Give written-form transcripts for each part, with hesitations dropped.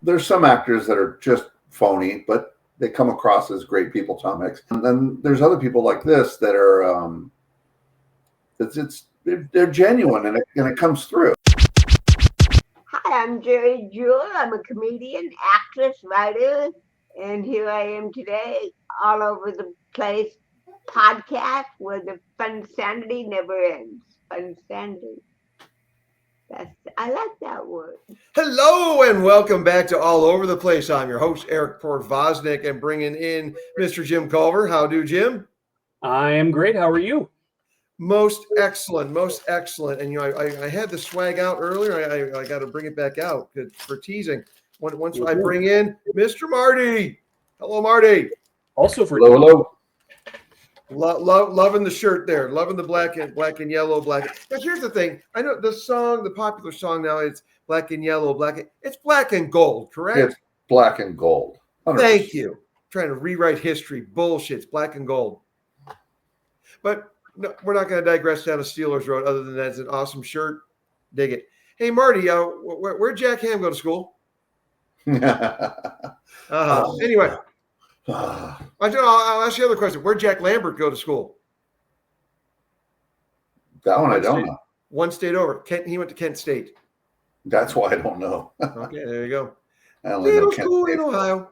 There's some actors that are just phony, but they come across as great people, Tom Hanks. And then there's other people like this that are they're genuine and it comes through. Hi, I'm Jerry Jewell. I'm a comedian, actress, writer, and here I am today, all over the place, podcast where the fun sanity never ends. Fun sanity. I like that word. Hello and welcome back to All Over the Place. I'm your host, Eric Porvoznik, and bringing in Mr. Jim Culver. How do, Jim? I am great. How are you? Most excellent, most excellent. And, I had the swag out earlier. I got to bring it back out for teasing. Once I bring in Mr. Marty. Hello, Marty. Also for hello. Loving the shirt there. Loving the black and yellow. Now, here's the thing. I know the popular song now, it's black and yellow, it's black and gold, correct? It's black and gold. 100%. Thank you. Trying to rewrite history. Bullshit. It's black and gold. But no, we're not going to digress down a Steelers road other than that's an awesome shirt. Dig it. Hey, Marty, where'd Jack Ham go to school? Anyway, I'll ask you another question. Where'd Jack Lambert go to school? That one I don't know. One state over. He went to Kent State. That's why I don't know. Okay, there you go. Little school in Ohio.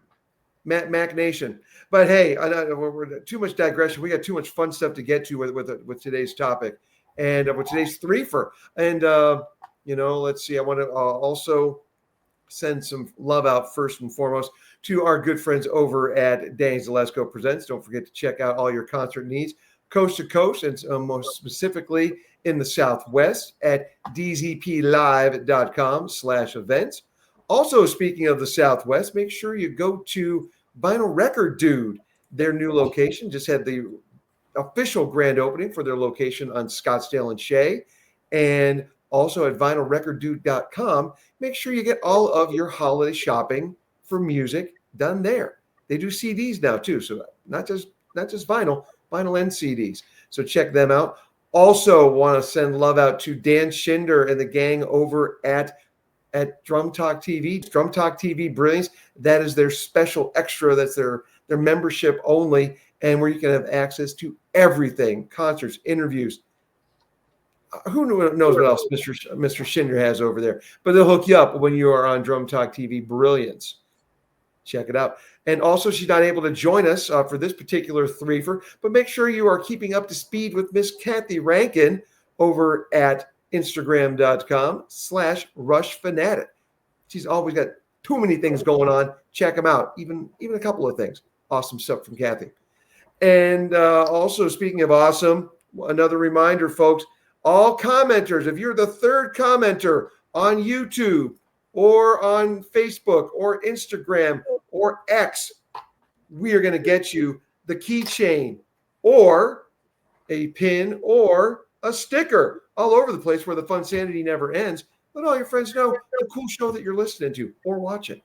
Mac Nation. But hey, we're too much digression. We got too much fun stuff to get to with today's topic and with today's threefer. And, let's see. I want to also send some love out first and foremost to our good friends over at Danny Zalesko Presents. Don't forget to check out all your concert needs coast to coast and most specifically in the Southwest at dzplive.com/events. Also, speaking of the Southwest, make sure you go to Vinyl Record Dude. Their new location just had the official grand opening for their location on Scottsdale and Shea. And also at vinylrecorddude.com, make sure you get all of your holiday shopping for music done there. They do CDs now too, so not just vinyl and CDs. So check them out. Also want to send love out to Dan Schinder and the gang over at Drum Talk TV. Drum Talk TV Brilliance. That is their special extra. That's their membership only, and where you can have access to everything: concerts, interviews. Who knows what else Mr. Schinder has over there? But they'll hook you up when you are on Drum Talk TV Brilliance. Check it out. And also, she's not able to join us for this particular threefer, but make sure you are keeping up to speed with Miss Kathy Rankin over at Instagram.com/RushFanatic. She's always got too many things going on. Check them out. Even a couple of things. Awesome stuff from Kathy. And also, speaking of awesome, another reminder, folks, all commenters, if you're the third commenter on YouTube or on Facebook or Instagram or X, we are going to get you the keychain or a pin or a sticker all over the place where the fun sanity never ends. Let all your friends know the cool show that you're listening to or watching.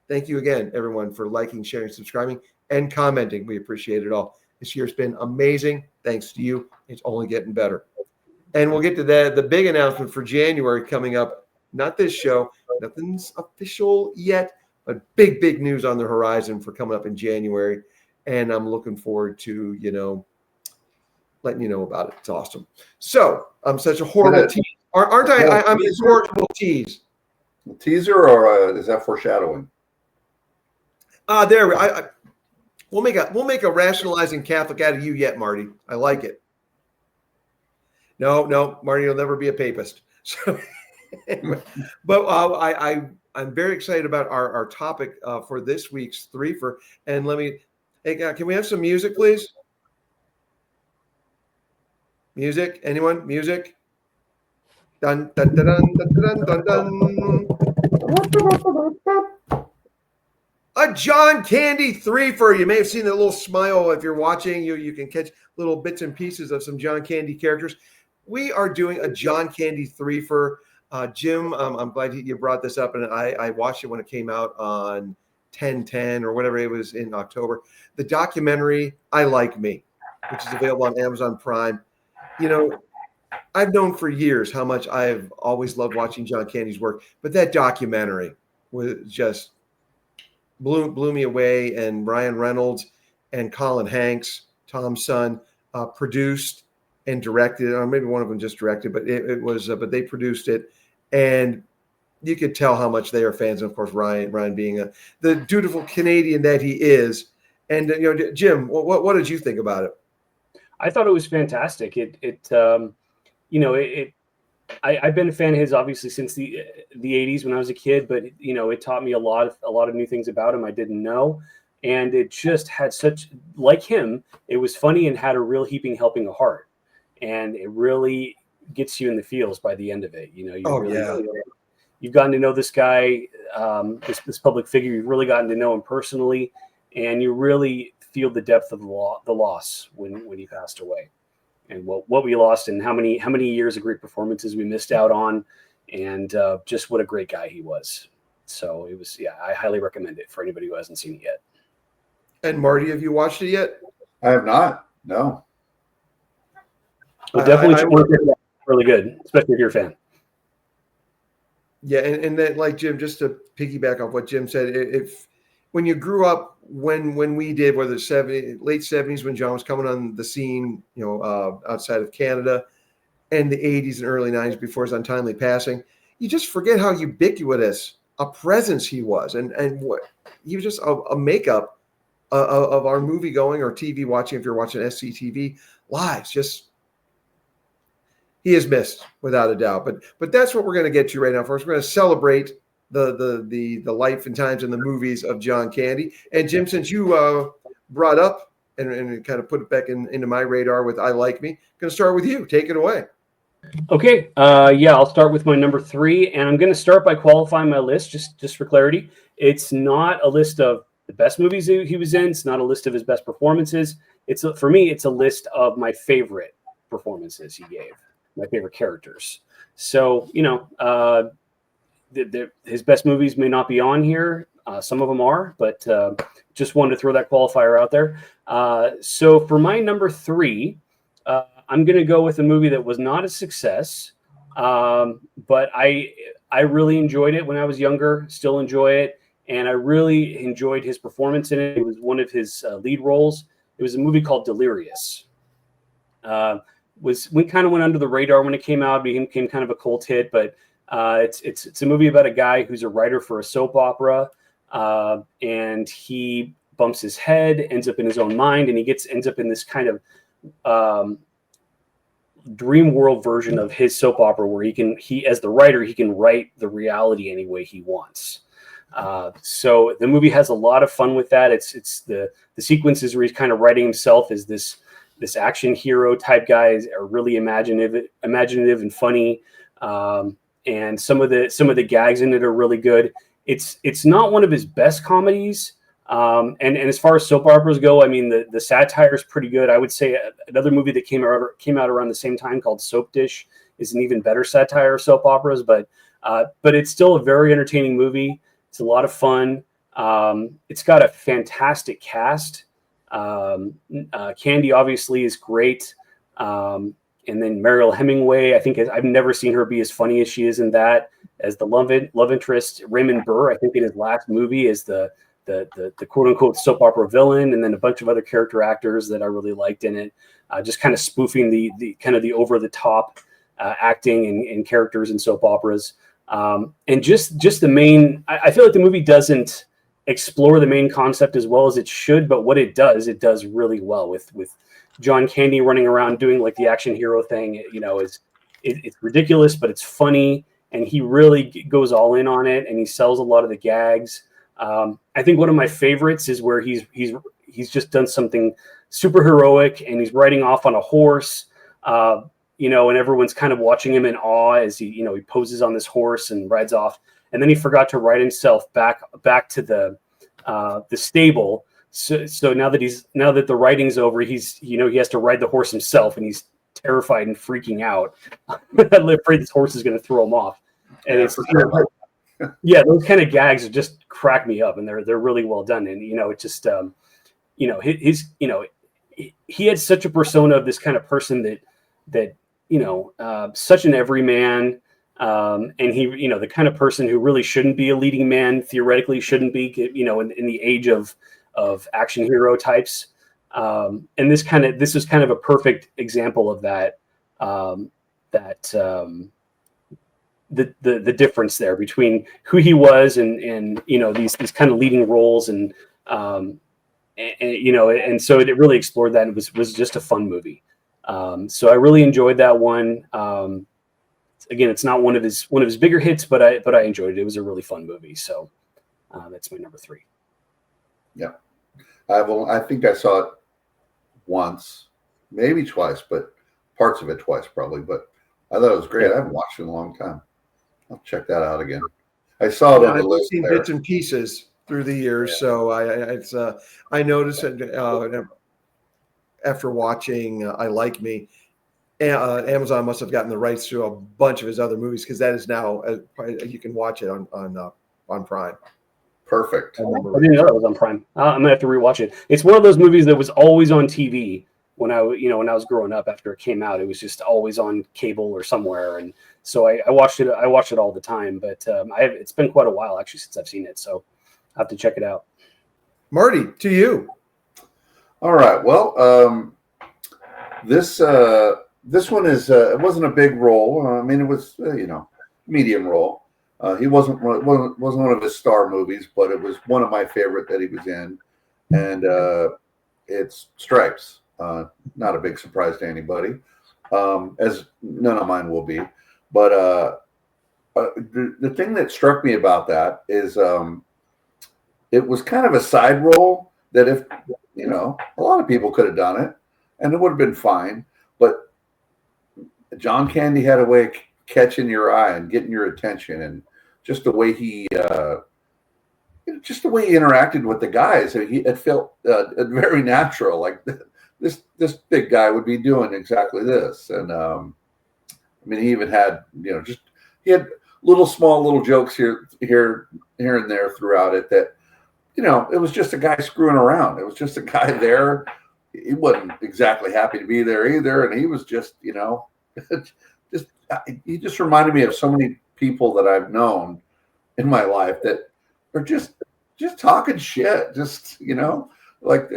Thank you again, everyone, for liking, sharing, subscribing, and commenting. We appreciate it all. This year's been amazing. Thanks to you. It's only getting better. And we'll get to the big announcement for January coming up. Not this show. Nothing's official yet, but big news on the horizon for coming up in January. And I'm looking forward to, letting you know about it. It's awesome. So I'm such a horrible tease. Aren't I? I'm a horrible tease. A teaser or is that foreshadowing? There. We'll make a rationalizing Catholic out of you yet, Marty. I like it. No, Marty, you'll never be a papist. So, anyway, but I'm very excited about our topic for this week's threefer. And can we have some music, please? Music? Anyone? Music? Dun dun dun dun dun dun dun. A John Candy threefer. You may have seen that little smile if you're watching. You can catch little bits and pieces of some John Candy characters. We are doing a John Candy threefer. Jim, I'm glad you brought this up, and I watched it when it came out on 10/10 or whatever it was in October. The documentary, I Like Me, which is available on Amazon Prime. I've known for years how much I've always loved watching John Candy's work, but that documentary, was just blew me away. And Ryan Reynolds and Colin Hanks, Tom's son, produced and directed, or maybe one of them just directed, but it was, but they produced it, and you could tell how much they are fans. And of course, Ryan being the dutiful Canadian that he is. And Jim, what did you think about it? I thought it was fantastic. I've been a fan of his obviously since the 80s when I was a kid, but it taught me a lot of new things about him I didn't know, and it just had like him. It was funny and had a real heaping helping of heart, and it really gets you in the feels by the end of it. You've gotten to know this guy, this public figure. You've really gotten to know him personally, and you really feel the depth of the loss when he passed away. And what we lost, and how many years of great performances we missed out on, and just what a great guy he was. So it was, I highly recommend it for anybody who hasn't seen it yet. And Marty, have you watched it yet? I have not. No. Well, definitely really good, especially if you're a fan. Yeah, and then like Jim, just to piggyback off what Jim said, if when you grew up when we did, whether it's late 70s when John was coming on the scene, outside of Canada, and the 80s and early 90s before his untimely passing, you just forget how ubiquitous a presence he was, and what he was, just a makeup of our movie going or TV watching, if you're watching SCTV lives. Just he is missed without a doubt. But that's what we're going to get to right now. First, we're going to celebrate the life and times and the movies of John Candy. And Jim, since you brought up and kind of put it back into my radar with I Like Me, I'm going to start with you. Take it away. Okay. I'll start with my number 3, and I'm going to start by qualifying my list just for clarity. It's not a list of the best movies he was in. It's not a list of his best performances. For me, it's a list of my favorite performances he gave, my favorite characters. So, his best movies may not be on here. Some of them are, but just wanted to throw that qualifier out there. So for my number 3, I'm going to go with a movie that was not a success, but I really enjoyed it when I was younger, still enjoy it, and I really enjoyed his performance in it. It was one of his lead roles. It was a movie called Delirious. We kind of went under the radar when it came out. It became kind of a cult hit, but it's a movie about a guy who's a writer for a soap opera, and he bumps his head, ends up in his own mind, and he ends up in this kind of dream world version of his soap opera where he as the writer, he can write the reality any way he wants. So the movie has a lot of fun with that. It's the sequences where he's kind of writing himself as this action hero type guy are really imaginative and funny. And some of the gags in it are really good. It's not one of his best comedies. And as far as soap operas go, I mean, the satire is pretty good. I would say another movie that came out around the same time called Soap Dish is an even better satire of soap operas, but it's still a very entertaining movie. It's a lot of fun. It's got a fantastic cast. Candy obviously is great. And then Mariel Hemingway, I think I've never seen her be as funny as she is in that as the love interest. Raymond Burr, I think in his last movie is the quote unquote soap opera villain, and then a bunch of other character actors that I really liked in it, just kind of spoofing the kind of the over the top acting and characters in soap operas. And just the main, I feel like the movie doesn't explore the main concept as well as it should, but what it does really well with John Candy running around doing like the action hero thing. It's ridiculous, but it's funny, and he really goes all in on it, and he sells a lot of the gags. I think one of my favorites is where he's just done something super heroic, and he's riding off on a horse, and everyone's kind of watching him in awe as he poses on this horse and rides off. And then he forgot to ride himself back to the stable. So now that the riding's over, he has to ride the horse himself, and he's terrified and freaking out. I'm afraid this horse is going to throw him off. And it's yeah, those kind of gags just crack me up, and they're really well done. And it's just he had such a persona of this kind of person that such an everyman, And he, the kind of person who really shouldn't be a leading man, theoretically shouldn't be, in the age of action hero types. And this was kind of a perfect example of that. The difference there between who he was and these kind of leading roles and so it really explored that and was just a fun movie. So I really enjoyed that one. Again, it's not one of his bigger hits, but I enjoyed it. It was a really fun movie. So that's my number 3. Yeah, I think I saw it once, maybe twice, but parts of it twice probably. But I thought it was great. I haven't watched it in a long time. I'll check that out again. I saw it on the list. I've seen bits and pieces through the years, so I noticed it after watching I Like Me. Amazon must have gotten the rights to a bunch of his other movies because that is now you can watch it on Prime. Perfect. I didn't know that was on Prime. I'm gonna have to rewatch it. It's one of those movies that was always on TV when I was growing up. After it came out, it was just always on cable or somewhere, and so I watched it. I watched it all the time, but it's been quite a while actually since I've seen it, so I have to check it out. Marty, to you. All right. Well, this one is it wasn't a big role. I mean, it was medium role. He wasn't one of his star movies, but it was one of my favorite that he was in, and it's Stripes. Not a big surprise to anybody, as none of mine will be. But the thing that struck me about that is it was kind of a side role that if a lot of people could have done it, and it would have been fine. But John Candy had a way of catching your eye and getting your attention, and just the way he interacted with the guys, it felt very natural. Like this big guy would be doing exactly this. And I mean, he even had he had little jokes here and there throughout it that it was just a guy screwing around. It was just a guy there. He wasn't exactly happy to be there either, and he was just he just reminded me of so many people that I've known in my life that are just talking shit. Just like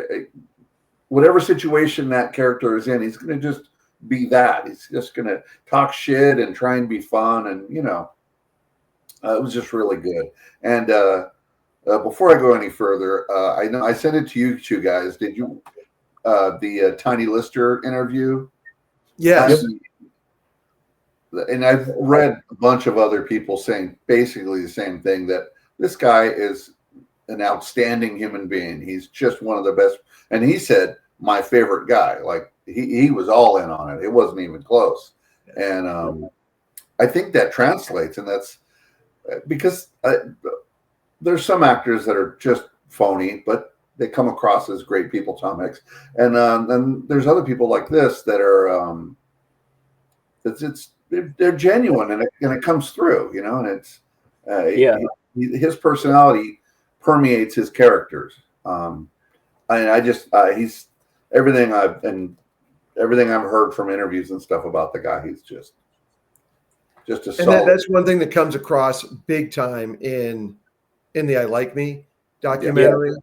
whatever situation that character is in, he's going to just be that. He's just going to talk shit and try and be fun, and it was just really good. And before I go any further, I know I sent it to you two guys. Did you the Tiny Lister interview? Yes. And I've read a bunch of other people saying basically the same thing, that this guy is an outstanding human being. He's just one of the best. And he said, my favorite guy. Like he was all in on it. It wasn't even close. And I think that translates. And that's because there's some actors that are just phony, but they come across as great people, Tom Hicks. And then there's other people like this that are they're genuine, and it comes through, and it's his personality permeates his characters. And I just he's everything I've heard from interviews and stuff about the guy. He's just a solid. That's one thing that comes across big time in the I Like Me documentary. Yeah.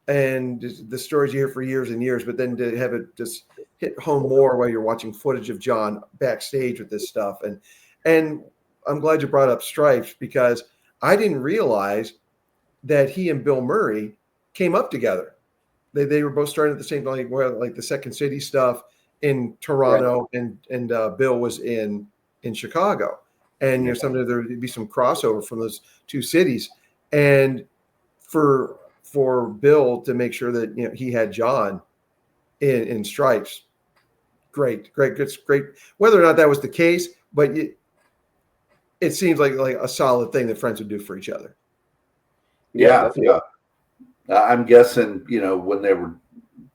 And the stories you hear for years and years, but then to have it just hit home more while you're watching footage of John backstage with this stuff. And I'm glad you brought up Stripes, because I didn't realize that he and Bill Murray came up together. They were both starting at the same time, like the Second City stuff in Toronto, right. and Bill was in Chicago. And sometimes there would be some crossover from those two cities. And for Bill to make sure that he had John in Stripes, great. Whether or not that was the case, but it seems like a solid thing that friends would do for each other. Yeah. I'm guessing when they were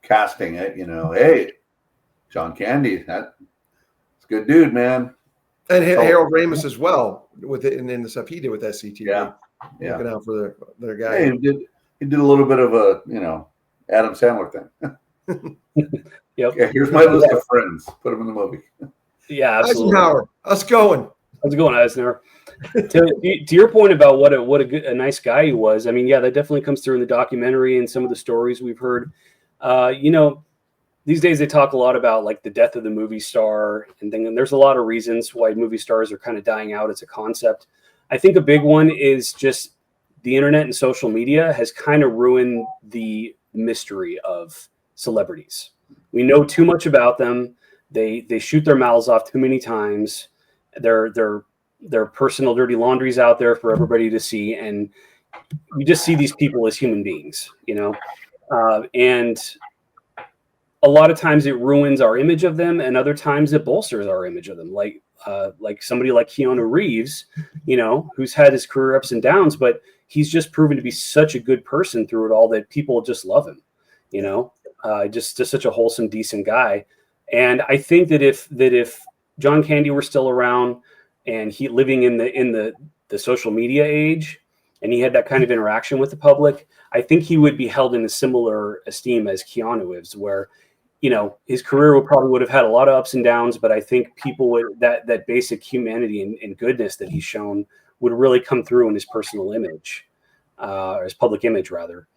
casting it, hey, John Candy, that's a good dude, man. And Harold Ramis as well with it, and then the stuff he did with SCTV. Yeah. Looking out for their guy. Hey, he did a little bit of a, Adam Sandler thing. Yep. Okay, here's my list of friends. Put them in the movie. Yeah, absolutely. Eisenhower, us going. How's it going, Eisner? To your point about what a nice guy he was, I mean, yeah, that definitely comes through in the documentary and some of the stories we've heard. These days they talk a lot about like the death of the movie star and there's a lot of reasons why movie stars are kind of dying out as a concept. I think a big one is just the internet and social media has kind of ruined the mystery of celebrities. We know too much about them. They shoot their mouths off too many times. Their personal dirty laundry's out there for everybody to see, and we just see these people as human beings, and a lot of times it ruins our image of them, and other times it bolsters our image of them. Like somebody like Keanu Reeves, who's had his career ups and downs, but he's just proven to be such a good person through it all that people just love him. Just such a wholesome, decent guy. And I think that if John Candy were still around and he living in the social media age, and he had that kind of interaction with the public, I think he would be held in a similar esteem as Keanu is, where, his career would have had a lot of ups and downs, but I think people would, that basic humanity and goodness that he's shown would really come through in his personal image, or his public image rather.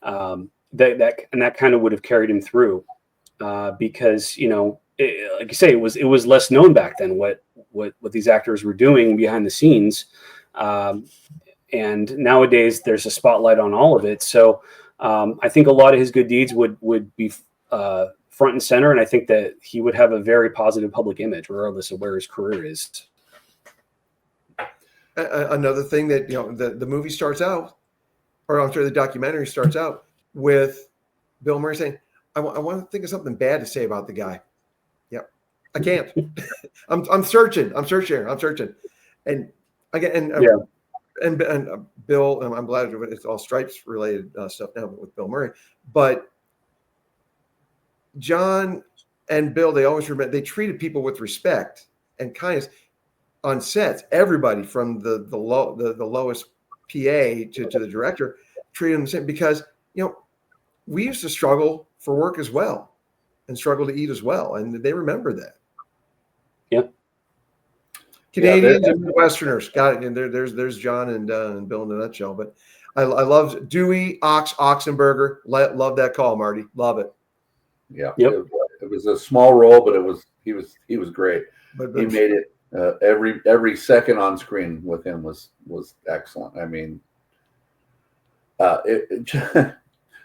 That kind of would have carried him through, because, like you say, it was less known back then what these actors were doing behind the scenes. And nowadays there's a spotlight on all of it. So I think a lot of his good deeds would be front and center. And I think that he would have a very positive public image, regardless of where his career is. Another thing that, the movie starts out, or I'm sorry, the documentary starts out with Bill Murray saying, I want to think of something bad to say about the guy. Yep. I can't. I'm searching. And again, and Bill, and I'm glad it's all Stripes related stuff now with Bill Murray, but John and Bill, they always remember, they treated people with respect and kindness on sets. Everybody from the lowest PA to the director treated them the same, because, we used to struggle for work as well and struggle to eat as well. And they remember that. Yep. Canadians and Midwesterners got it. And there's John and Bill in a nutshell. But I love Dewey Oxenberger. Love that call, Marty. Love it. Yeah. Yep. It was a small role, but he was great. But he made it. Every second on screen with him was excellent. I mean, you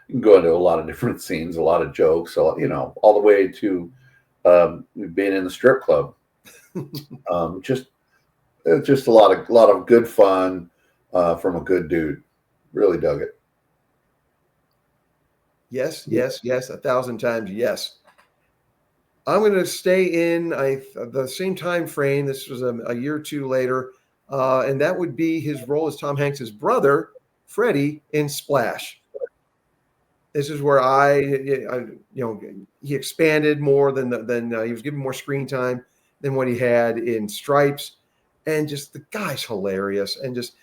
can go into a lot of different scenes, a lot of jokes, all the way to being in the strip club. Just a lot of good fun from a good dude. Really dug it. Yes, 1,000 times yes. I'm going to stay in the same time frame. This was a year or two later, and that would be his role as Tom Hanks's brother, Freddie, in Splash. This is where he expanded more than he was given more screen time than what he had in Stripes, and just the guy's hilarious, and just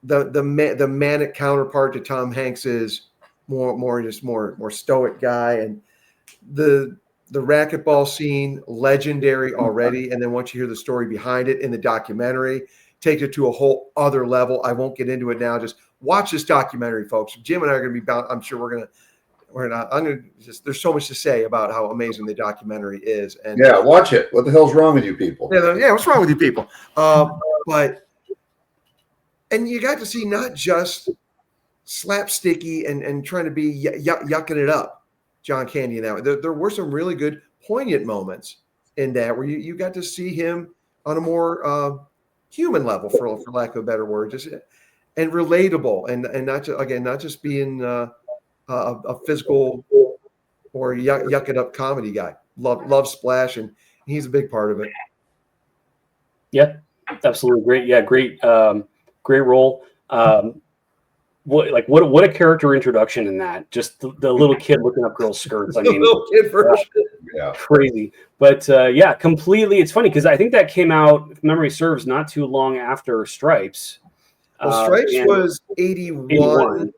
the manic counterpart to Tom Hanks is more stoic guy, and the racquetball scene, legendary already, and then once you hear the story behind it in the documentary, takes it to a whole other level. I won't get into it now. Just watch this documentary, folks. Jim and I are going to be bound. I'm sure there's so much to say about how amazing the documentary is. And yeah, watch it. What the hell's wrong with you people? Yeah, what's wrong with you people? And you got to see not just slapsticky and trying to be yucking it up, John Candy in that. There were some really good poignant moments in that where you got to see him on a more human level, for lack of a better word, and relatable, and not just being a physical or yuck it up comedy guy. Love Splash, and he's a big part of it. Yeah, absolutely great. Yeah, great role. What a character introduction in that. Just the little kid looking up girls' skirts. I mean, little kid version. Yeah, crazy. But yeah, completely. It's funny because I think that came out, if memory serves, not too long after Stripes. Well, Stripes was 81.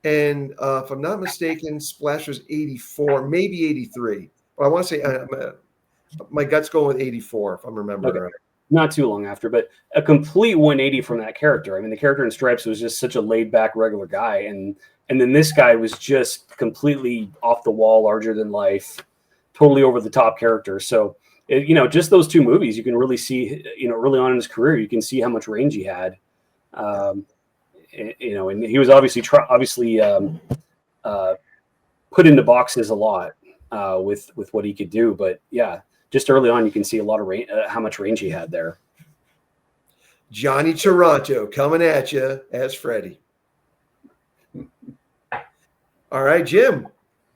And if I'm not mistaken, Splash was 84, maybe 83. But I want to say my gut's going with 84, if I'm remembering right. not too long after, but a complete 180 from that character. I mean, the character in Stripes was just such a laid back, regular guy. And then this guy was just completely off the wall, larger than life, totally over the top character. So, just those two movies, you can really see, early on in his career, you can see how much range he had. And he was obviously put into boxes a lot with what he could do. But yeah, just early on, you can see a lot of how much range he had there. Johnny Toronto coming at you as Freddy. All right, Jim,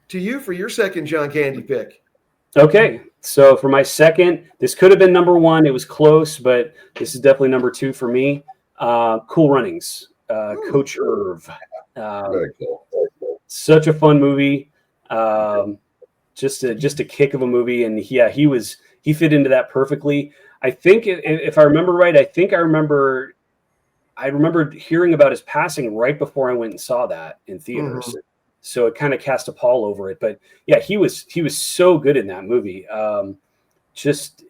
to you for your second John Candy pick. Okay, so for my second, this could have been number one. It was close, but this is definitely number two for me. Cool Runnings, Coach Irv. Very cool. Such a fun movie. Just a kick of a movie, and he fit into that perfectly. I think if I remember right, I remember hearing about his passing right before I went and saw that in theaters. Mm-hmm. So it kind of cast a pall over it. But yeah, he was so good in that movie. Just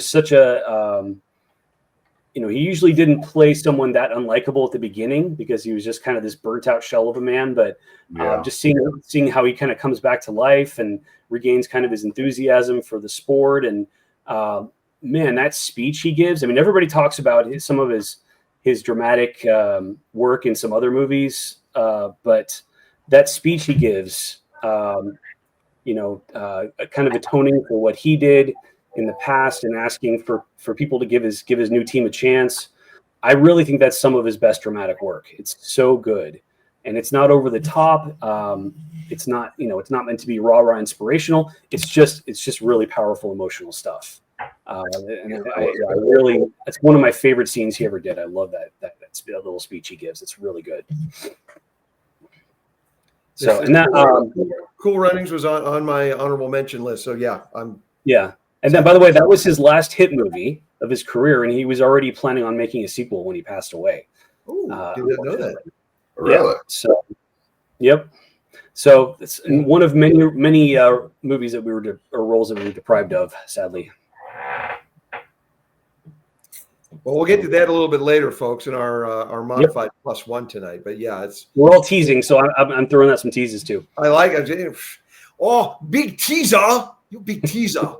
such a he usually didn't play someone that unlikable at the beginning because he was just kind of this burnt out shell of a man. But just seeing how he kind of comes back to life and regains kind of his enthusiasm for the sport. And man, that speech he gives. I mean, everybody talks about some of his dramatic work in some other movies, but that speech he gives, kind of atoning for what he did in the past and asking for people to give his new team a chance. I really think that's some of his best dramatic work. It's so good, and it's not over the top. It's not meant to be rah-rah inspirational. It's just really powerful emotional stuff. And I really, that's one of my favorite scenes he ever did. I love that little speech he gives. It's really good. So, and that Cool Runnings was on my honorable mention list. So yeah, And then, by the way, that was his last hit movie of his career, and he was already planning on making a sequel when he passed away. Ooh, did not know that. Really? Yeah, so, yep. So it's one of many movies that or roles that we were deprived of, sadly. Well, we'll get to that a little bit later, folks, in our modified plus one tonight. But yeah, we're all teasing, so I'm throwing out some teases too. I like it. Oh, big teaser! You big teaser.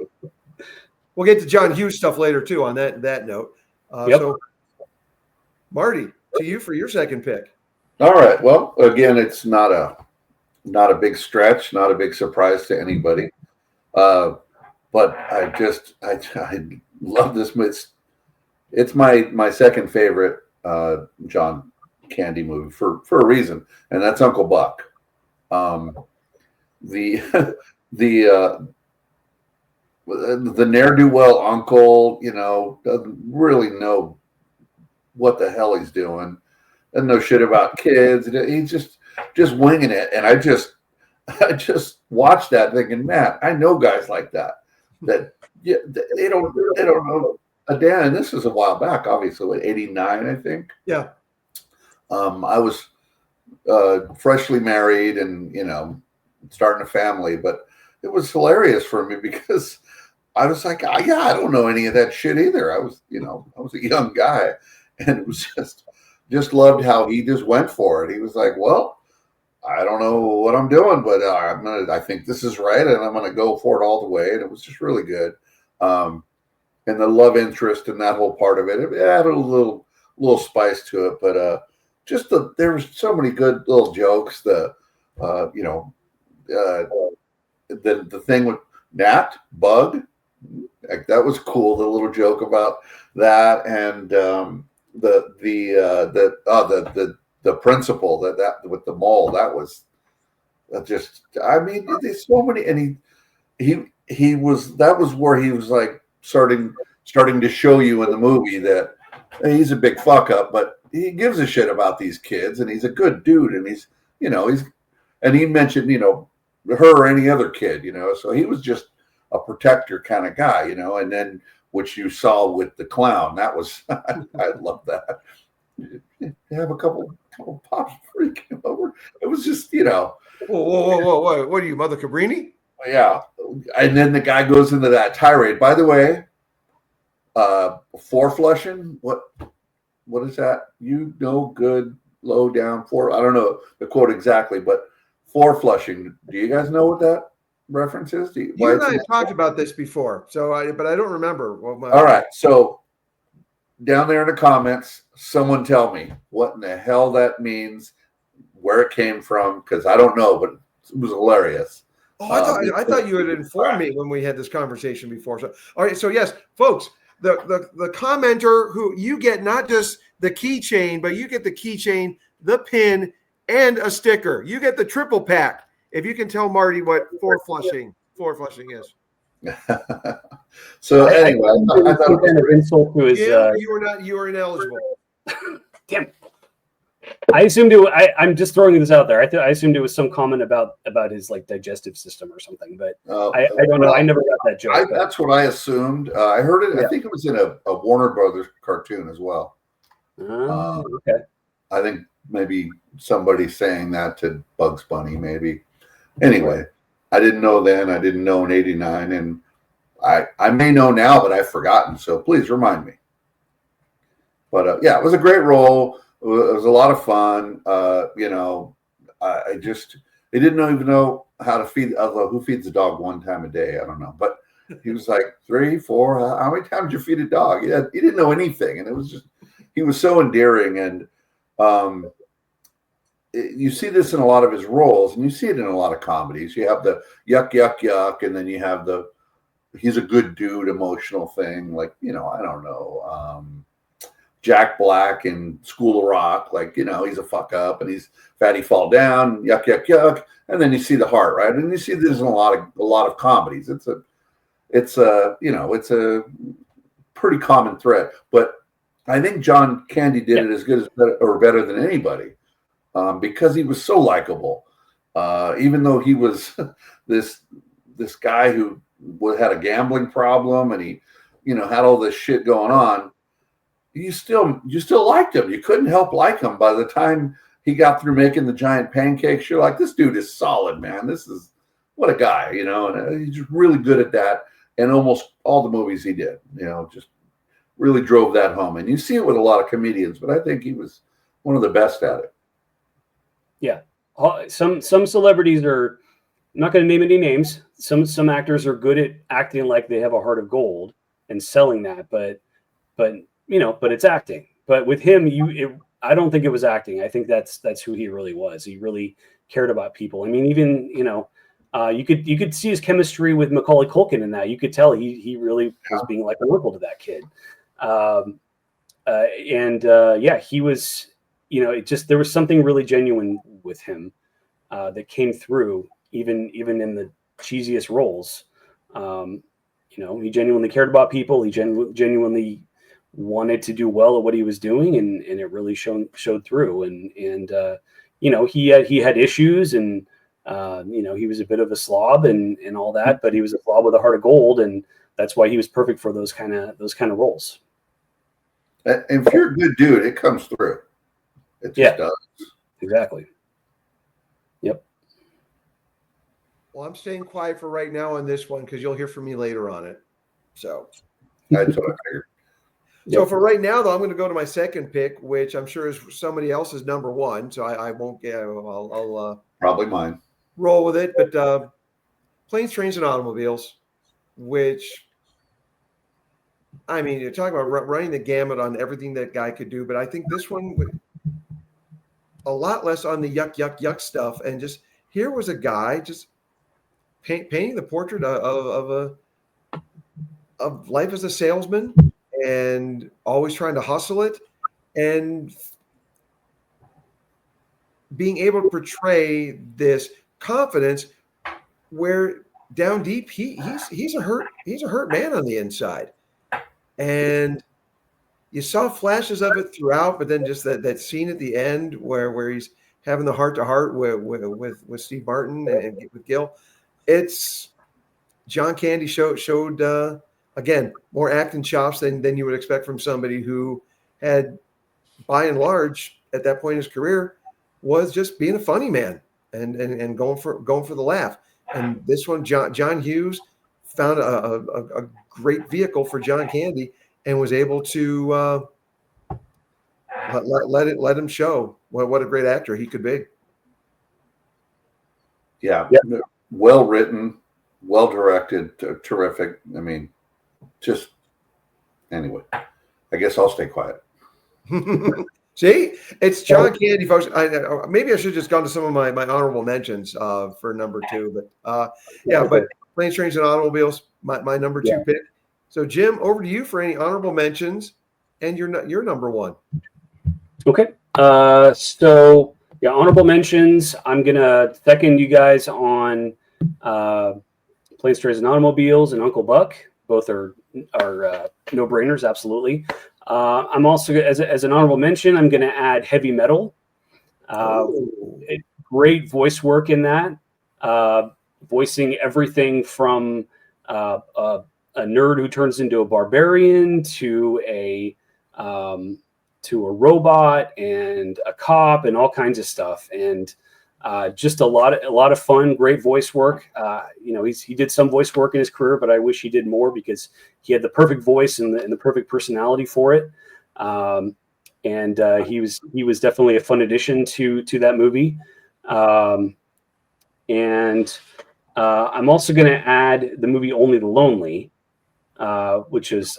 We'll get to John Hughes stuff later too. On that note, So Marty, to you for your second pick. All right. Well, again, it's not a big stretch, not a big surprise to anybody. But I love this. It's my second favorite John Candy movie for a reason, and that's Uncle Buck. The ne'er-do-well uncle, doesn't really know what the hell he's doing. Doesn't know shit about kids. He's just winging it. And I just watched that thinking, man, I know guys like that they don't know a damn. And this is a while back, obviously, 89, I think. Yeah. I was freshly married and, starting a family, but it was hilarious for me because I was like, I don't know any of that shit either. I was a young guy, and it was just loved how he just went for it. He was like, well, I don't know what I'm doing, but I think this is right, and I'm going to go for it all the way. And it was just really good. And the love interest and that whole part of it had a little spice to it, but there was so many good little jokes. The thing with Nat Bug, like, that was cool. The little joke about that, and the principal that with the mole, that was just. I mean, there's so many, and he was, that was where he was like starting to show you in the movie that he's a big fuck up, but he gives a shit about these kids, and he's a good dude, and he's and he mentioned her or any other kid, so he was just a protector kind of guy, and then which you saw with the clown, that was I love that. Have a couple pops freaking over. It was just whoa, what are you, Mother Cabrini? Yeah. And then the guy goes into that tirade. By the way, Four flushing. What is that? You know, good, low down four. I don't know the quote exactly, but four flushing. Do you guys know what that reference is? You and I have talked about this before, but I don't remember. All right, so down there in the comments, someone tell me what in the hell that means, where it came from, because I don't know, but it was hilarious. Oh, I thought you had informed me when we had this conversation before. So, all right. So yes, folks, the commenter who you get not just the keychain, but you get the keychain, the pin, and a sticker. You get the triple pack. If you can tell Marty what four flushing is. So anyway, I thought it was kind of insult to his. You were ineligible. Damn. I assumed I'm just throwing this out there. I assumed it was some comment about his like digestive system or something, but I don't know. I never got that joke. That's what I assumed. I heard it. Yeah. I think it was in a Warner Brothers cartoon as well. Okay. I think maybe somebody saying that to Bugs Bunny, maybe. Anyway, I didn't know then. I didn't know in '89, and I may know now, but I've forgotten. So please remind me. But yeah, it was a great role. It was a lot of fun. You know, I didn't even know how to feed. Although who feeds a dog one time a day? I don't know. But he was like 3, 4. How many times did you feed a dog? He didn't know anything, and it was just he was so endearing. And you see this in a lot of his roles, and you see it in a lot of comedies. You have the yuck, yuck, yuck, and then you have the he's a good dude emotional thing. Like, you know, I don't know. Jack Black in School of Rock, like, you know, he's a fuck up and he's fatty fall down, yuck, yuck, yuck. And then you see the heart, right? And you see this in a lot of comedies. It's a pretty common thread. But I think John Candy did it as good as or better than anybody because he was so likable. Even though he was this guy who had a gambling problem and he, you know, had all this shit going on. You still liked him. You couldn't help like him. By the time he got through making the giant pancakes, you're like, this dude is solid, man. This is what a guy, you know. And he's really good at that. And almost all the movies he did, you know, just really drove that home. And you see it with a lot of comedians, but I think he was one of the best at it. Yeah, some celebrities are. I'm not going to name any names. Some actors are good at acting like they have a heart of gold and selling that, but you know, but it's acting. But with him, I don't think it was acting. I think that's who he really was. He really cared about people. I mean, even, you know, you could see his chemistry with Macaulay Culkin in that. You could tell he really was being like an uncle to that kid. Yeah, he was, you know, it just, there was something really genuine with him that came through even in the cheesiest roles. You know, he genuinely cared about people. He genuinely wanted to do well at what he was doing, and it really showed through. And you know, he had issues, and you know, he was a bit of a slob and all that, but he was a slob with a heart of gold, and that's why he was perfect for those kind of roles. And if you're a good dude, it comes through. It just does. Exactly. Yep. Well, I'm staying quiet for right now on this one because you'll hear from me later on it. So that's what I figured. So for right now, though, I'm going to go to my second pick, which I'm sure is somebody else's number one. So I won't get. I'll probably mine. Roll with it. But Planes, Trains, and Automobiles, which, I mean, you're talking about running the gamut on everything that guy could do. But I think this one, a lot less on the yuck, yuck, yuck stuff. And just here was a guy just painting the portrait of life as a salesman. And always trying to hustle it, and being able to portray this confidence where down deep he's a hurt man on the inside. And you saw flashes of it throughout, but then just that scene at the end where he's having the heart to heart with Steve Martin and with Gil. It's John Candy showed again, more acting chops than you would expect from somebody who had, by and large, at that point in his career, was just being a funny man and going for the laugh. And this one, John Hughes found a great vehicle for John Candy, and was able to let him show what a great actor he could be. Yeah. Yeah. Well written, well directed, terrific. I mean, just anyway. I guess I'll stay quiet. See, it's John Candy, folks. Maybe I should have just gone to some of my honorable mentions for number 2, but but Planes, Trains, and Automobiles, my number 2 pick. So, Jim, over to you for any honorable mentions and your number 1. Okay. So honorable mentions. I'm gonna second you guys on Planes, Trains, and Automobiles and Uncle Buck. Both are no-brainers, absolutely. I'm also, as an honorable mention, I'm going to add Heavy Metal. Great voice work in that, voicing everything from a nerd who turns into a barbarian to a robot and a cop and all kinds of stuff, and just a lot of fun, great voice work. He did some voice work in his career, but I wish he did more because he had the perfect voice and the perfect personality for it. He was definitely a fun addition to that movie. I'm also going to add the movie Only the Lonely, which is,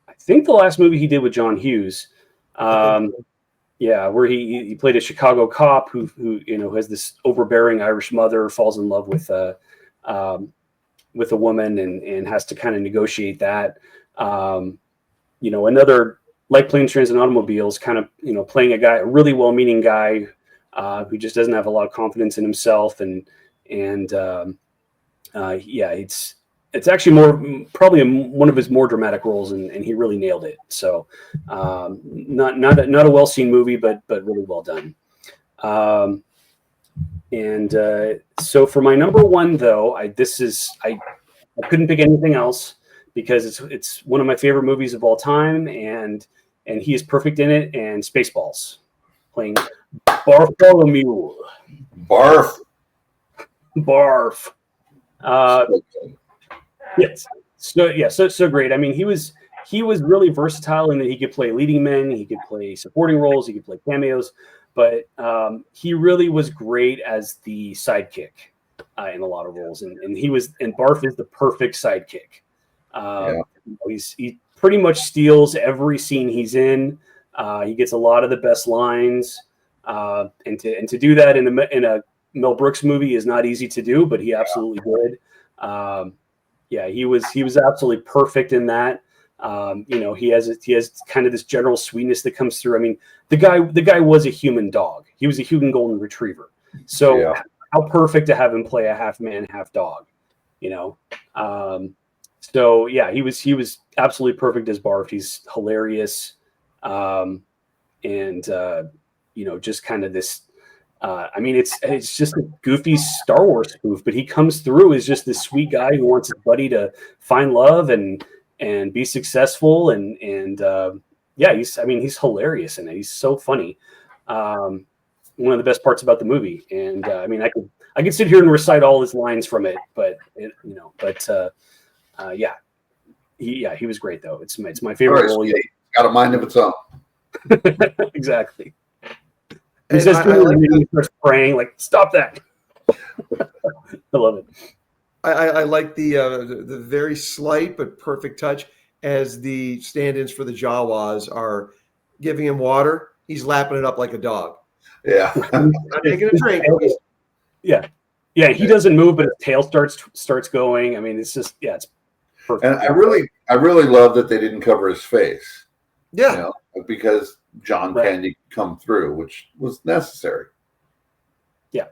I think, the last movie he did with John Hughes. Where he played a Chicago cop who has this overbearing Irish mother, falls in love with a woman and has to kind of negotiate that. Another, like Planes, Trains, and Automobiles, kind of playing a really well-meaning guy who just doesn't have a lot of confidence in himself, it's actually probably one of his more dramatic roles, and he really nailed it. So, not a well seen movie, but really well done. So for my number 1, though, I couldn't pick anything else because it's one of my favorite movies of all time, and he is perfect in it. And Spaceballs, playing Bartholomew. Barf. Yes. So great. I mean, he was really versatile in that he could play leading men, he could play supporting roles, he could play cameos, but he really was great as the sidekick in a lot of roles, and Barf is the perfect sidekick. He pretty much steals every scene he's in. He gets a lot of the best lines, and to do that in a Mel Brooks movie is not easy to do, but he absolutely did. He was absolutely perfect in that. He has kind of this general sweetness that comes through. I mean, the guy was a human dog. He was a human golden retriever. So how perfect to have him play a half man, half dog, he was absolutely perfect as Barf. He's hilarious. Just kind of this, it's just a goofy Star Wars spoof, but he comes through as just this sweet guy who wants his buddy to find love and be successful. He's hilarious in it. He's so funny. One of the best parts about the movie. And I could sit here and recite all his lines from it, he was great though. It's my favorite role. It's got a mind of its own. Exactly. He says he starts praying, like, stop that. I love it. I like the very slight but perfect touch as the stand-ins for the Jawas are giving him water. He's lapping it up like a dog. Yeah. I'm taking a drink. Yeah. He doesn't move, but his tail starts going. I mean, it's just it's perfect. And I really love that they didn't cover his face. Yeah. Because John Candy come through, which was necessary. Yeah.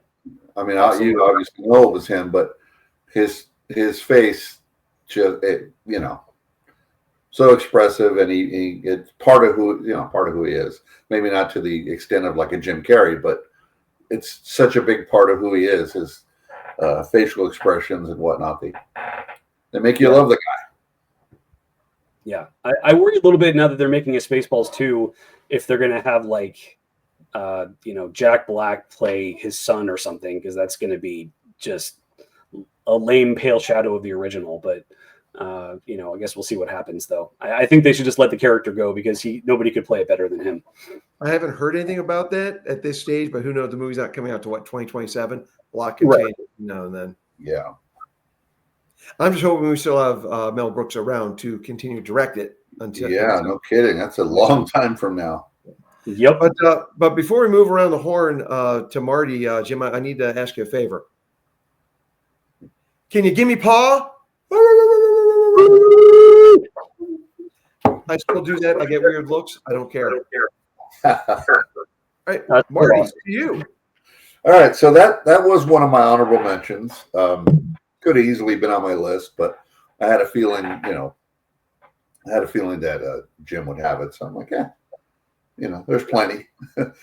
I mean, you obviously know it was him, but his face just so expressive, and it's part of who he is. Maybe not to the extent of like a Jim Carrey, but it's such a big part of who he is. His facial expressions and whatnot, they make you love the guy. Yeah, I worry a little bit now that they're making a Spaceballs 2 if they're going to have Jack Black play his son or something, because that's going to be just a lame pale shadow of the original. But I guess we'll see what happens, though. I think they should just let the character go because nobody could play it better than him. I haven't heard anything about that at this stage, but who knows? The movie's not coming out to 2027. A lot can change now and then. Yeah. I'm just hoping we still have Mel Brooks around to continue to direct it. No kidding. That's a long time from now. Yep. But before we move around the horn to Marty, Jim, I need to ask you a favor. Can you give me paw? I still do that. I get weird looks. I don't care. All right, Marty, awesome. To you. All right, so that was one of my honorable mentions. Could have easily been on my list, but I had a feeling, that Jim would have it. So I'm like, yeah, there's plenty of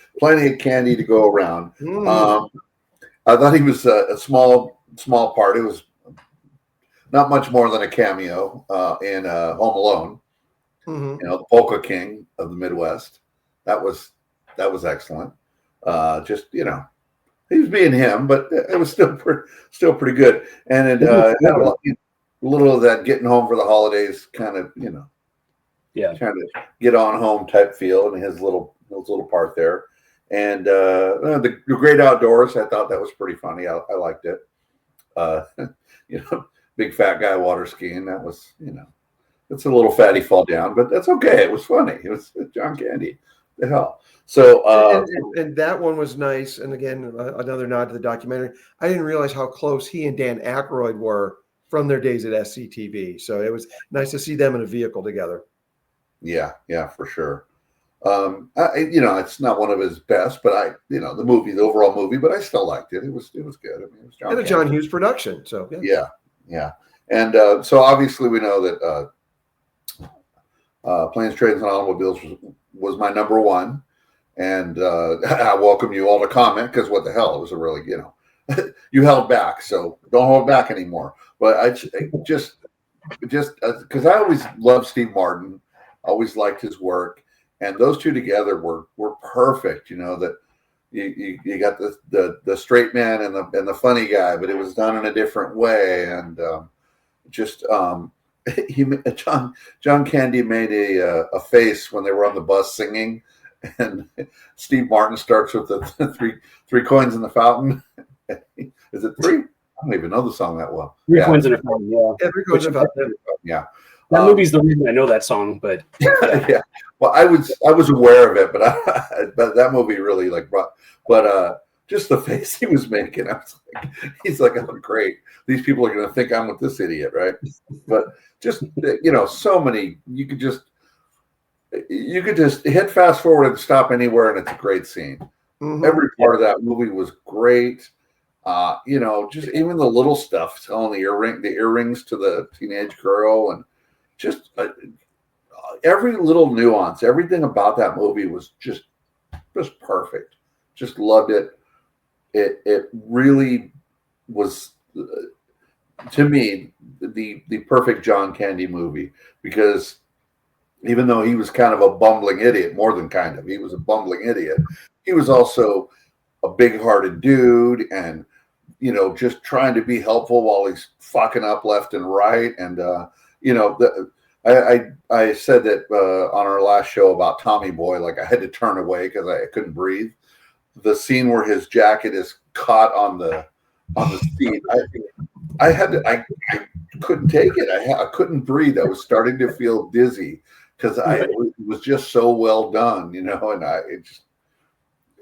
candy to go around. I thought he was a small part. It was not much more than a cameo in Home Alone. The Polka King of the Midwest. That was excellent. He was being him, but it was still pretty good. And it had a little of that getting home for the holidays kind of, trying to get on home type feel, and his little part there. And the Great Outdoors, I thought that was pretty funny. I liked it. Big fat guy water skiing. That was, it's a little fatty fall down, but that's okay. It was funny. It was John Candy. The hell. So and that one was nice. And again, another nod to the documentary. I didn't realize how close he and Dan Aykroyd were from their days at SCTV. So it was nice to see them in a vehicle together. Yeah, for sure. It's not one of his best, but the overall movie, but I still liked it. It was good. I mean, it was John Candy. John Hughes production. So yeah. And so obviously we know that Planes, Trains, and Automobiles was my number one. And I welcome you all to comment, because what the hell, it was a really, you held back, so don't hold back anymore. But I just because I always loved Steve Martin, always liked his work, and those two together were perfect. That you got the straight man and the funny guy, but it was done in a different way, and John Candy made a face when they were on the bus singing. And Steve Martin starts with the three coins in the fountain. Is it three? I don't even know the song that well. Three coins in a fountain. Yeah, 3 coins in a fountain. Yeah. That movie's the reason I know that song. But yeah. Well, I was aware of it, but that movie really just the face he was making, I was like, he's like, oh great, these people are going to think I'm with this idiot, right? But just so many, you could just hit fast forward and stop anywhere, and it's a great scene. Every part of that movie was great. Just even the little stuff, telling the earrings to the teenage girl, and just every little nuance, everything about that movie was just perfect. Just loved it. It really was, to me, the perfect John Candy movie, because even though he was kind of a bumbling idiot, more than kind of, he was a bumbling idiot, he was also a big-hearted dude, and just trying to be helpful while he's fucking up left and right. And I said that on our last show about Tommy Boy, like I had to turn away because I couldn't breathe. The scene where his jacket is caught on the seat, I couldn't take it. I couldn't breathe. I was starting to feel dizzy because it was just so well done, and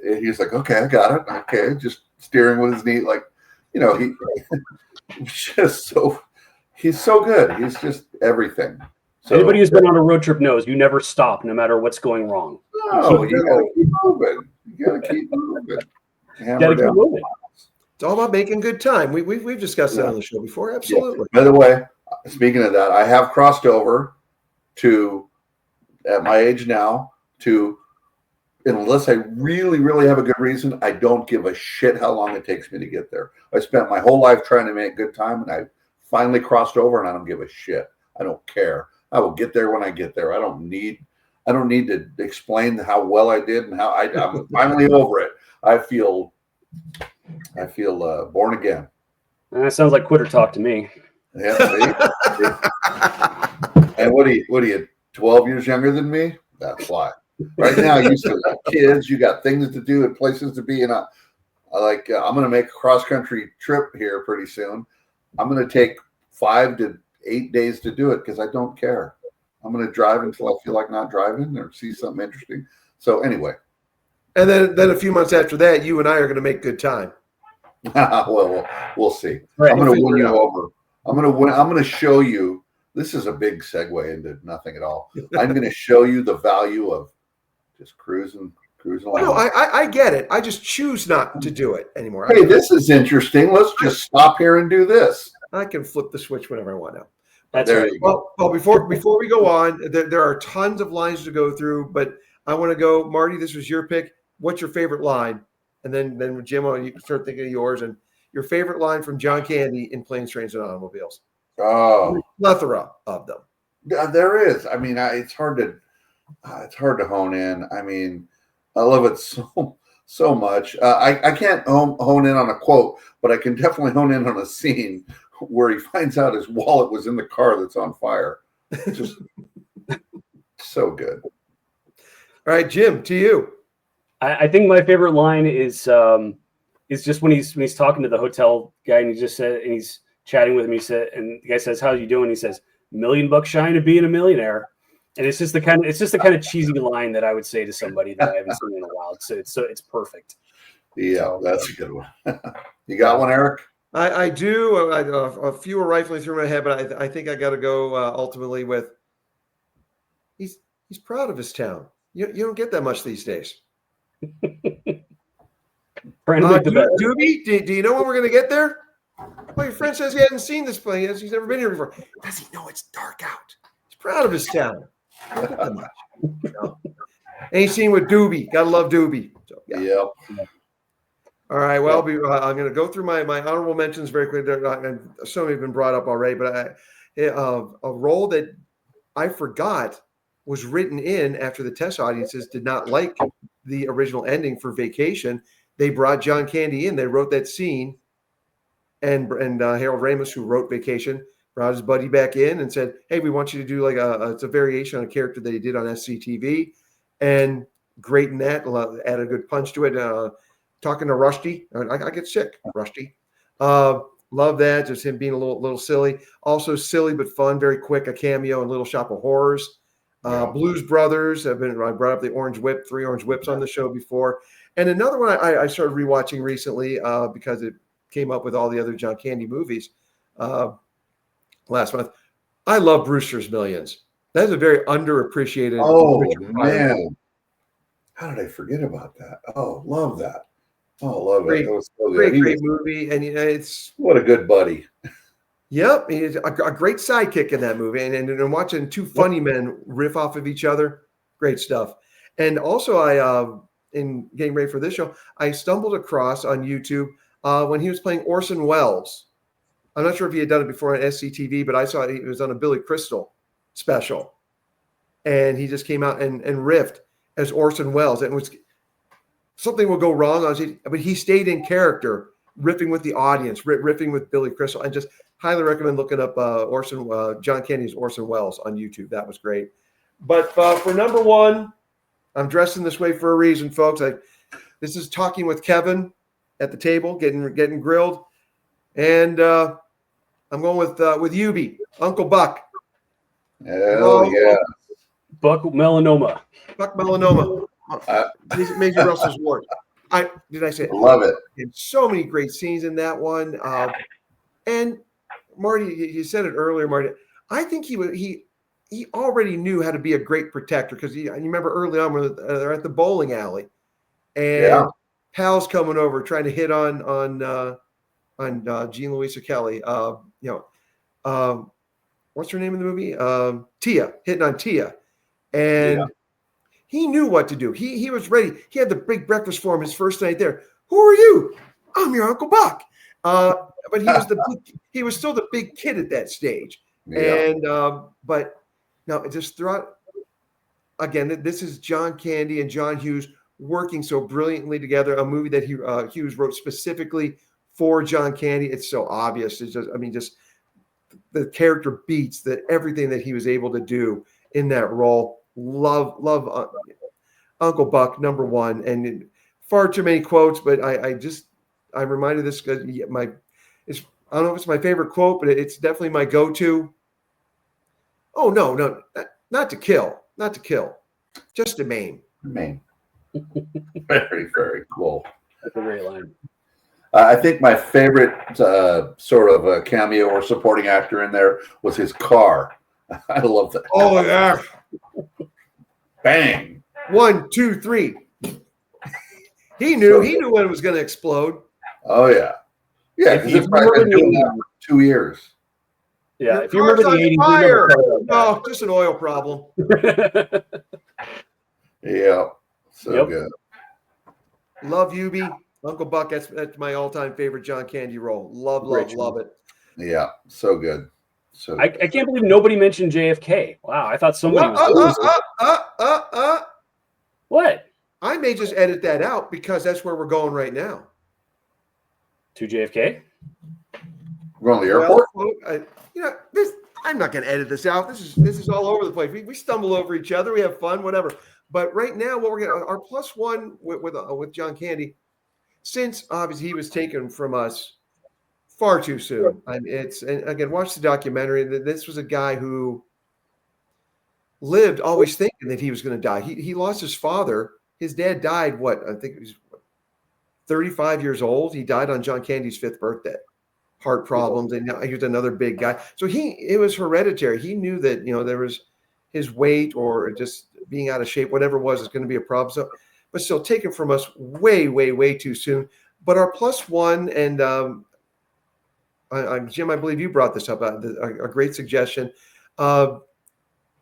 he's like, okay, I got it. Okay, just steering with his knee, like, he's so good. He's just everything. So, anybody who's been on a road trip knows you never stop, no matter what's going wrong. No, you gotta keep moving. You gotta keep moving. It's all about making good time. We've discussed that on the show before. Absolutely. Yeah. By the way, speaking of that, I have crossed over to, at my age now, to, unless I really, really have a good reason, I don't give a shit how long it takes me to get there. I spent my whole life trying to make good time, and I finally crossed over, and I don't give a shit. I don't care. I will get there when I get there. I don't need to explain how well I did and how I'm finally over it. I feel born again. That sounds like quitter talk to me. Yeah, see? And what are you, 12 years younger than me? That's why. Right now, you still got kids, you got things to do and places to be. And I'm going to make a cross country trip here pretty soon. I'm going to take 5 to 8 days to do it because I don't care. I'm going to drive until I feel like not driving or see something interesting. So anyway. And then a few months after that, you and I are going to make good time. Well, we'll see. Right. I'm going to win you over. I'm going to show you. This is a big segue into nothing at all. I'm going to show you the value of just cruising along. Well, no, I get it. I just choose not to do it anymore. Hey, this is interesting. Let's just stop here and do this. I can flip the switch whenever I want now. That's There right. you go. Well, before we go on, there are tons of lines to go through, but I want to go, Marty. This was your pick. What's your favorite line? And then Jim, you can start thinking of yours and your favorite line from John Candy in Planes, Trains, and Automobiles. Oh, Plethora of them. there is. I mean, it's hard to hone in. I mean, I love it so much. I can't hone in on a quote, but I can definitely hone in on a scene where he finds out his wallet was in the car that's on fire. Just so good. All right, Jim, to you. I think my favorite line is just when he's talking to the hotel guy and he just said, and he's chatting with him. He said, and the guy says, "How you doing?" He says, $1 million shy of being a millionaire. And it's just the kind of cheesy line that I would say to somebody that I haven't seen in a while. So it's perfect. Yeah, that's a good one. You got one, Eric? I do. A few are rifling through my head, but I think I got to go ultimately with he's proud of his town. You don't get that much these days. Doobie, do you know when we're going to get there? Well, your friend says he hasn't seen this place. He's never been here before. Does he know it's dark out? He's proud of his town. Don't get that much. No. Ain't seen with Doobie. Gotta love Doobie. So, yeah. Yep. All right. Well, I'm going to go through my honorable mentions very quickly. And so many have been brought up already, but a role that I forgot was written in after the test audiences did not like the original ending for Vacation. They brought John Candy in. They wrote that scene, and Harold Ramis, who wrote Vacation, brought his buddy back in and said, "Hey, we want you to do like it's a variation on a character that he did on SCTV, and great in that. Add a good punch to it." Talking to Rusty, I get sick. Rusty, love that. Just him being a little silly. Also silly but fun. Very quick. A cameo in Little Shop of Horrors. Blues Brothers. I brought up the Orange Whip. 3 Orange Whips on the show before. And another one I started rewatching recently because it came up with all the other John Candy movies last month. I love Brewster's Millions. That's a very underappreciated. Oh man, how did I forget about that? Oh, love that. Oh, love it. That was so good. Great movie, and it's what a good buddy. Yep, he's a great sidekick in that movie, and watching two funny men riff off of each other, great stuff. And also, I in getting ready for this show, I stumbled across on YouTube when he was playing Orson Welles. I'm not sure if he had done it before on SCTV, but I saw he was on a Billy Crystal special, and he just came out and riffed as Orson Welles. And it was something will go wrong, but he stayed in character, riffing with the audience, riffing with Billy Crystal, and just highly recommend looking up John Candy's Orson Welles on YouTube. That was great. But for number one, I'm dressing this way for a reason, folks. This is Talking with Kevin at the table, getting grilled, and I'm going with Hubie, Uncle Buck. Hell yeah, Buck Melanoma. Buck Melanoma. Major Russell's Ward. Did I say it? Love it. And so many great scenes in that one. And Marty, you said it earlier, Marty. I think he already knew how to be a great protector because you remember early on when they're at the bowling alley, and Pal's coming over trying to hit on Jean Louisa Kelly. What's her name in the movie? Tia, hitting on Tia, and he knew what to do. He was ready. He had the big breakfast for him his first night there. Who are you? I'm your Uncle Buck. But he was still the big kid at that stage. Yeah. And but now just throughout again, this is John Candy and John Hughes working so brilliantly together. A movie that Hughes wrote specifically for John Candy. It's so obvious. It's just the character beats, that everything that he was able to do in that role. Love Uncle Buck, number one, and far too many quotes, but I'm reminded this because I don't know if it's my favorite quote, but it's definitely my go-to. Oh no, not to kill, just to maim. Maine. Very, very cool. That's a great line. I think my favorite sort of a cameo or supporting actor in there was his car. I love that. Oh yeah, Bang. 1, 2, 3. He knew when it was going to explode. Oh yeah, yeah. Because it's probably been doing that for 2 years. Yeah, Your if you remember the car's on 80s, fire. you No, just an oil problem. Yeah, so Yep. good. Love Yubi, Uncle Buck. That's my all-time favorite John Candy role. Love it. Yeah, so good. So I can't believe nobody mentioned JFK. Wow, I thought somebody was. What? I may just edit that out because that's where we're going right now. To JFK? we're on the airport. This. I'm not going to edit this out. This is all over the place. We stumble over each other. We have fun, whatever. But right now, what we're going to our +1 with John Candy, since obviously he was taken from us far too soon. And again, watch the documentary. This was a guy who lived always thinking that he was going to die. He lost his father. His dad died. I think he was 35 years old. He died on John Candy's 5th birthday. Heart problems, and he was another big guy. So it was hereditary. He knew that there was his weight or just being out of shape, whatever it was, is going to be a problem. So, but still taken from us way, way, way too soon. But our +1, and Jim, I believe you brought this up, a great suggestion.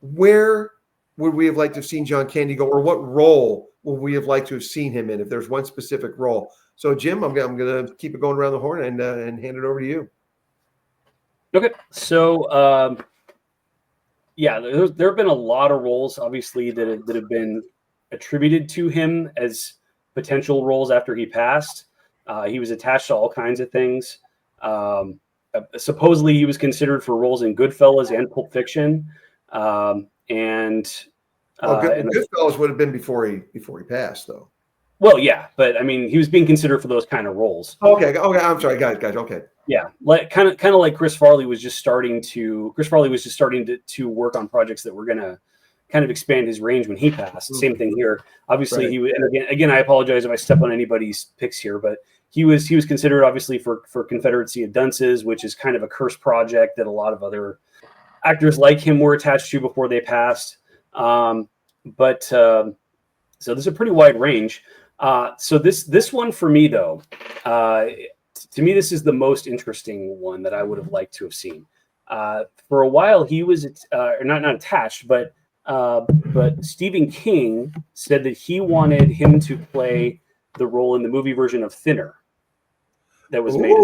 Where would we have liked to have seen John Candy go, or what role would we have liked to have seen him in if there's one specific role? So, Jim, I'm going to keep it going around the horn and hand it over to you. Okay. So, there have been a lot of roles, obviously, that have been attributed to him as potential roles after he passed. He was attached to all kinds of things. Supposedly, he was considered for roles in Goodfellas and Pulp Fiction. Goodfellas would have been before he passed, though. Well, yeah, but I mean, he was being considered for those kind of roles. Okay. I'm sorry, guys. Okay. Yeah, kind of like Chris Farley was just starting to work on projects that were going to kind of expand his range when he passed. Mm-hmm. Same thing here. Obviously, right. And again, I apologize if I step on anybody's picks here, but he was considered obviously for Confederacy of Dunces, which is kind of a cursed project that a lot of other actors like him were attached to before they passed. So there's a pretty wide range. So this one for me, though, to me, this is the most interesting one that I would have liked to have seen. For a while, he was not attached, but Stephen King said that he wanted him to play the role in the movie version of Thinner that was made.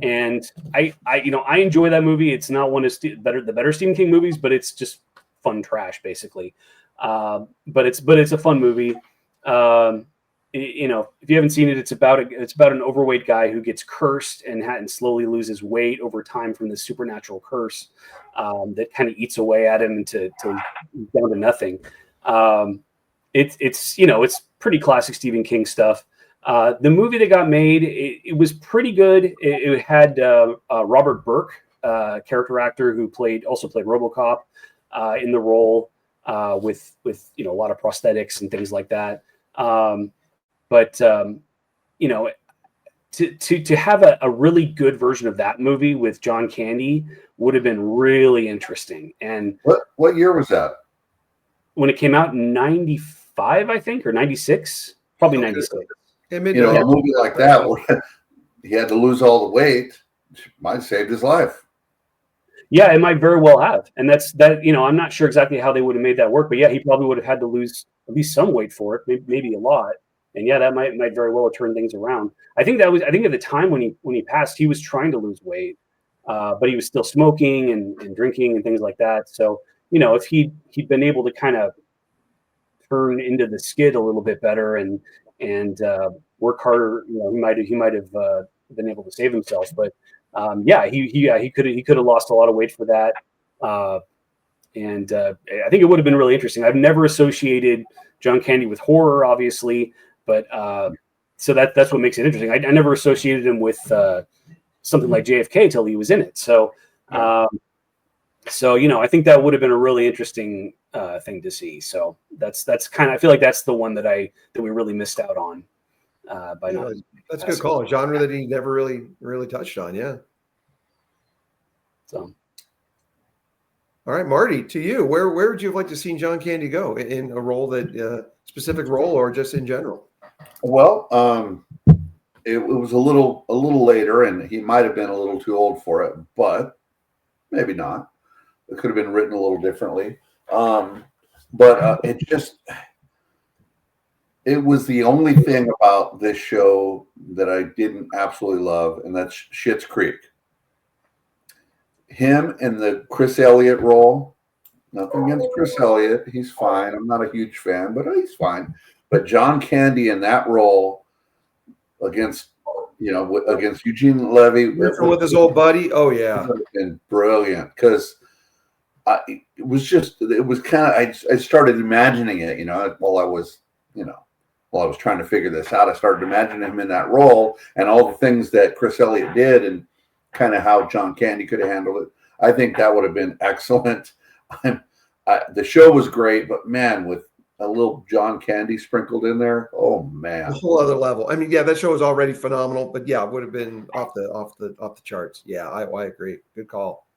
And I enjoy that movie. It's not one of the better Stephen King movies, but it's just fun trash, basically. But it's a fun movie. If you haven't seen it, it's about an overweight guy who gets cursed and slowly loses weight over time from this supernatural curse that kind of eats away at him into down to nothing. It's pretty classic Stephen King stuff. The movie that got made, it was pretty good. It had Robert Burke, character actor who also played RoboCop, in the role with a lot of prosthetics and things like that. To have a really good version of that movie with John Candy would have been really interesting. And what year was that? When it came out in 95, I think, or 96, probably 96. A movie like that where he had to lose all the weight might have saved his life. Yeah, it might very well have. And I'm not sure exactly how they would have made that work, but yeah, he probably would have had to lose at least some weight for it, maybe a lot. And yeah, that might very well have turned things around. I think at the time when he passed, he was trying to lose weight, but he was still smoking and drinking and things like that. So, if he'd been able to kind of turn into the skid a little bit better and work harder, he might have been able to save himself. But he could have lost a lot of weight for that. And I think it would have been really interesting. I've never associated John Candy with horror, obviously, but so that's what makes it interesting. I never associated him with something like JFK till he was in it. So, so I think that would have been a really interesting thing to see. So that's kind of, I feel like that's the one that we really missed out on by not. That's a good call. A genre that he never really touched on. Yeah. So. All right, Marty, to you, where would you have liked to see John Candy go in a role that specific role or just in general? Well, it was a little later, and he might have been a little too old for it, but maybe not. It could have been written a little differently. But it was the only thing about this show that I didn't absolutely love, and that's Schitt's Creek. Him in the Chris Elliott role. Nothing against Chris Elliott. He's fine. I'm not a huge fan, but he's fine. But John Candy in that role against Eugene Levy. With his old buddy. Oh, yeah. Would have been brilliant because it was kind of, I started imagining it, while I was trying to figure this out. I started imagining him in that role and all the things that Chris Elliott did and kind of how John Candy could have handled it. I think that would have been excellent. The show was great, but man, with a little John Candy sprinkled in there, oh man, a whole other level. I mean, yeah, that show was already phenomenal, but yeah, it would have been off the charts. Yeah, I agree. Good call.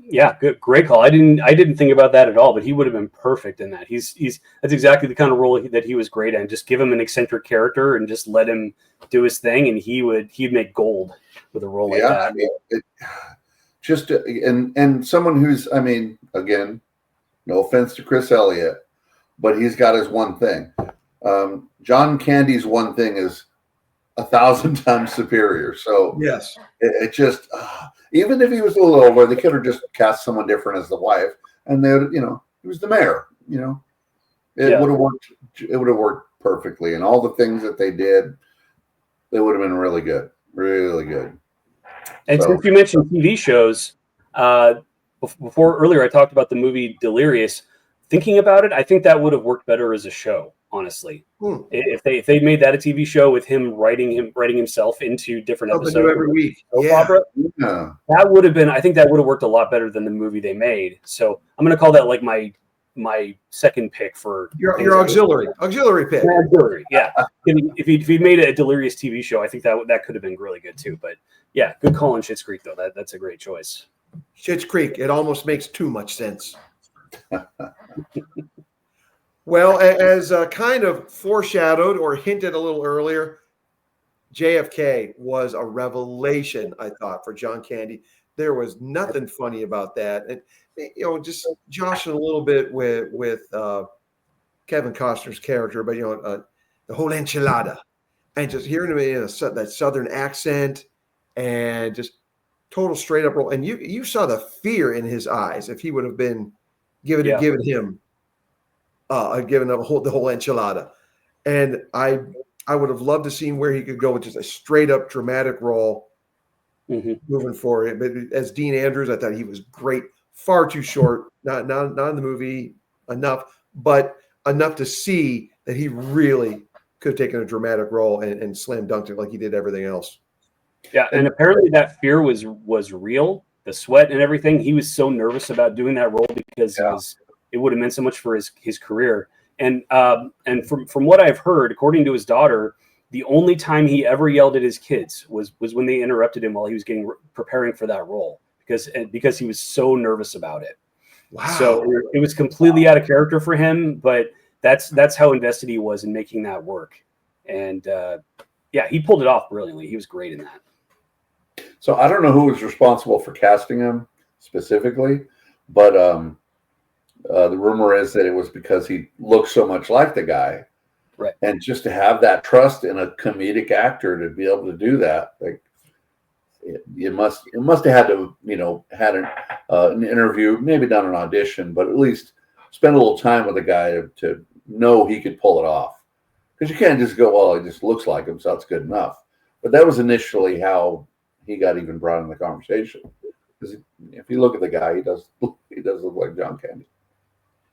Yeah, great call. I didn't think about that at all, but he would have been perfect in that. That's exactly the kind of role that he was great in. Just give him an eccentric character and just let him do his thing, and he'd make gold with a role like that. I mean, and someone who's, I mean, again, no offense to Chris Elliott, but he's got his one thing. John Candy's one thing is 1,000 times superior. So yes, it just even if he was a little older, they could have just cast someone different as the wife, and he was the mayor. It would have worked. It would have worked perfectly, and all the things that they did, they would have been really good, really good. And since you mentioned TV shows, before earlier I talked about the movie Delirious. Thinking about it, I think that would have worked better as a show. Honestly, if they made that a TV show with him writing himself into different episodes every week, opera, that would have been. I think that would have worked a lot better than the movie they made. So I'm going to call that like my second pick for your auxiliary pick. Auxiliary, yeah. If he made a Delirious TV show, I think that could have been really good too. But yeah, good call on Schitt's Creek though. That's a great choice. Schitt's Creek. It almost makes too much sense. Well, as kind of foreshadowed or hinted a little earlier, JFK was a revelation, I thought, for John Candy. There was nothing funny about that. And, just joshing a little bit with Kevin Costner's character, but, the whole enchilada. And just hearing him in that Southern accent and just total straight up role. And you saw the fear in his eyes if he would have been given him given up the whole enchilada. And I would have loved to see where he could go with just a straight up dramatic role moving forward. But as Dean Andrews, I thought he was great. Far too short, not in the movie enough, but enough to see that he really could have taken a dramatic role and slam dunked it like he did everything else. Yeah, and apparently that fear was real. The sweat and everything. He was so nervous about doing that role because it would have meant so much for his career. And from what I've heard, according to his daughter, the only time he ever yelled at his kids was when they interrupted him while he was preparing for that role because he was so nervous about it. Wow. So it was completely out of character for him, but that's how invested he was in making that work. And he pulled it off brilliantly. He was great in that. So I don't know who was responsible for casting him specifically, but the rumor is that it was because he looked so much like the guy, right? And just to have that trust in a comedic actor to be able to do that, like it must have had to had an interview, maybe not an audition, but at least spend a little time with the guy to know he could pull it off. Because you can't just go, well, he just looks like him, so that's good enough. But that was initially how he got even brought in the conversation. Because if you look at the guy, he does look like John Candy.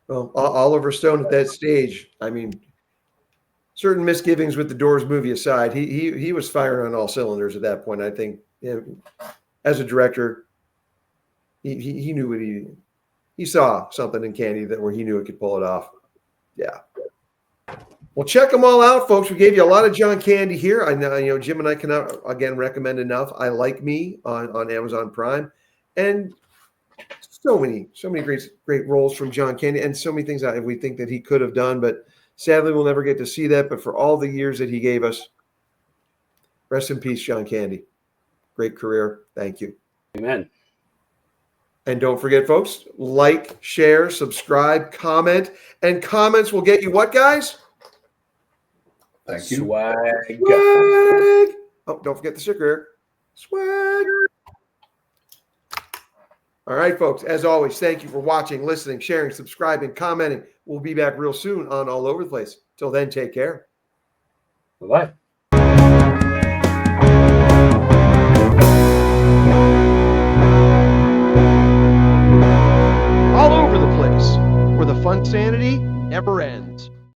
Well, Oliver Stone at that stage, I mean, certain misgivings with the Doors movie aside, he was firing on all cylinders at that point. I think, as a director, he knew what he saw something in Candy where he knew it could pull it off. Yeah. Well, check them all out, folks. We gave you a lot of John Candy here. I know, Jim and I cannot again recommend enough. I Like Me on Amazon Prime, and so many great roles from John Candy, and so many things that we think that he could have done, but sadly we'll never get to see that. But for all the years that he gave us, rest in peace, John Candy. Great career. Thank you. Amen. And don't forget, folks, like, share, subscribe, comment, and comments will get you what, guys? Thank you. Swag. Oh, don't forget the sticker. Swag. All right, folks. As always, thank you for watching, listening, sharing, subscribing, commenting. We'll be back real soon on All Over the Place. Till then, take care. Bye-bye. All Over the Place, where the fun sanity never ends.